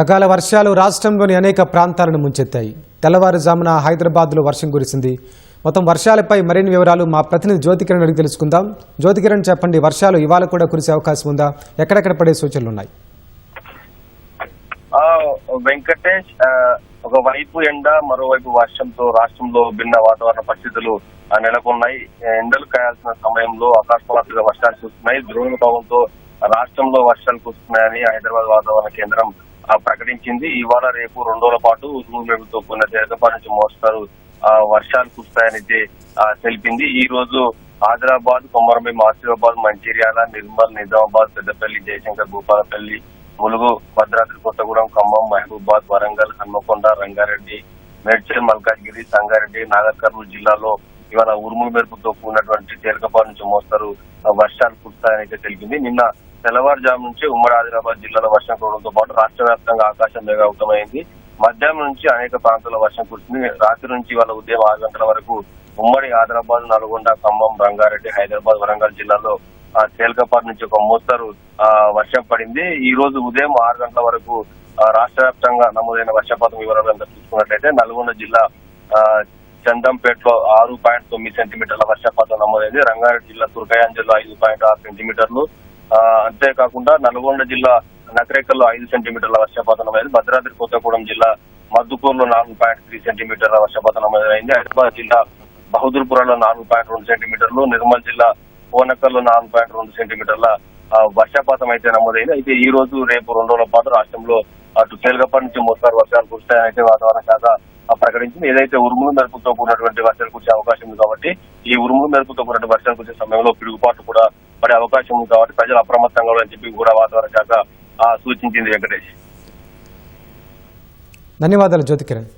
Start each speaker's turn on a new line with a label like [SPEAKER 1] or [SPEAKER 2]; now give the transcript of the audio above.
[SPEAKER 1] అకాల వర్షాలు రాష్ట్రంలోని అనేక ప్రాంతాలను ముంచెత్తాయి. తెల్లవారుజామున హైదరాబాద్లో వర్షం కురిసింది. మొత్తం వర్షాలపై మరిన్ని వివరాలు మా ప్రతినిధి జ్యోతికిరణ్ అడిగి తెలుసుకుందాం. జ్యోతికిరణ్, చెప్పండి, వర్షాలు ఇవాళ కూడా కురిసే అవకాశం ఉందా? ఎక్కడెక్కడ పడే సూచనలు ఉన్నాయి?
[SPEAKER 2] వెంకటేష్, ఒకవైపు ఎండ, మరోవైపు వర్షంతో రాష్ట్రంలో భిన్న వాతావరణ పరిస్థితులు నెలకొన్నాయి. ఎండలు కాయాల్సిన సమయంలో అకస్మాత్తుగా వర్షాలు కురుస్తున్నాయి. ద్రోణభావంతో రాష్ట్రంలో వర్షాలు కురుస్తున్నాయని హైదరాబాద్ వాతావరణ కేంద్రం ప్రకటించింది. ఇవాళ రేపు 2 రోజుల పాటు ఉరుములతో కూడిన తేలికపాటి నుంచి మోస్తారు వర్షాలు కురుస్తాయని తెలిపింది. ఈ రోజు ఆదిలాబాద్, కొమరంభీం, ఆసిఫాబాద్, మంచిర్యాల, నిర్మల్, నిజామాబాద్, పెద్దపల్లి, జయశంకర్, భూపాలపల్లి, ములుగు, భద్రాద్రి కొత్తగూడెం, ఖమ్మం, మహబూబాద్, వరంగల్, హన్మకొండ, రంగారెడ్డి, మేడ్చల్, మల్కాజ్గిరి, సంగారెడ్డి, నాగర్ కర్నూలు జిల్లాలో ఇవాళ ఉరుములు మెరుపుతో కూడినటువంటి తేలికపాటి నుంచి మోస్తారు వర్షాలు కురుస్తాయని అయితే తెలిపింది. నిన్న తెల్లవారుజాము నుంచి ఉమ్మడి ఆదిలాబాద్ జిల్లాలో వర్షం కురవడంతో పాటు రాష్ట్ర వ్యాప్తంగా ఆకాశం మేఘావృతమైంది. మధ్యాహ్నం నుంచి అనేక ప్రాంతాల్లో వర్షం కురిసింది. రాత్రి నుంచి ఇవాళ ఉదయం 6 గంటల వరకు ఉమ్మడి ఆదిలాబాద్, నల్గొండ, ఖమ్మం, రంగారెడ్డి, హైదరాబాద్, వరంగల్ జిల్లాలో తేలికపాటి నుంచి ఒక మోస్తరు వర్షం పడింది. ఈ రోజు ఉదయం 6 గంటల వరకు రాష్ట్ర వ్యాప్తంగా నమోదైన వర్షపాతం వివరాలు చూసుకున్నట్లయితే నల్గొండ జిల్లా చందంపేటలో 6.9 సెంటీమీటర్ల వర్షపాతం నమోదైంది. రంగారెడ్డి జిల్లా తుర్కయాంజల్లో 5.6 సెంటీమీటర్లు, అంతేకాకుండా నల్గొండ జిల్లా నకరేకల్లో 5 సెంటీమీటర్ల వర్షపాతం నమోదైంది. భద్రాద్రి కొత్తగూడెం జిల్లా మద్దుకూరులో 4.3 సెంటీమీటర్ల వర్షపాతం నమోదైంది. హైదరాబాద్ జిల్లా బహదూర్పురలో 4.2 సెంటీమీటర్లు, నిర్మల్ జిల్లా కోనకల్లో 4.2 సెంటీమీటర్ల వర్షపాతం అయితే నమోదైంది. అయితే ఈ రోజు రేపు 2 రోజుల పాటు రాష్ట్రంలో అటు తేలికపాటి నుంచి మోస్తారు వర్షాలు కురుస్తాయని అయితే వాతావరణ శాఖ ప్రకటించింది. ఏదైతే ఉరుములు మెరుపుతో కూడినటువంటి వర్షాలు కురిసే అవకాశం ఉంది కాబట్టి ఈ ఉరుములు మెరుపుతో కూడినటువంటి వర్షాలు కురిసే సమయంలో పిడుగుపాట్లు కూడా పడే అవకాశం ఉంది కాబట్టి ప్రజలు అప్రమత్తంగా ఉండాలని చెప్పి కూడా వాతావరణ శాఖ సూచించింది. వెంకటేష్,
[SPEAKER 1] ధన్యవాదాలు జ్యోతికిరణ్.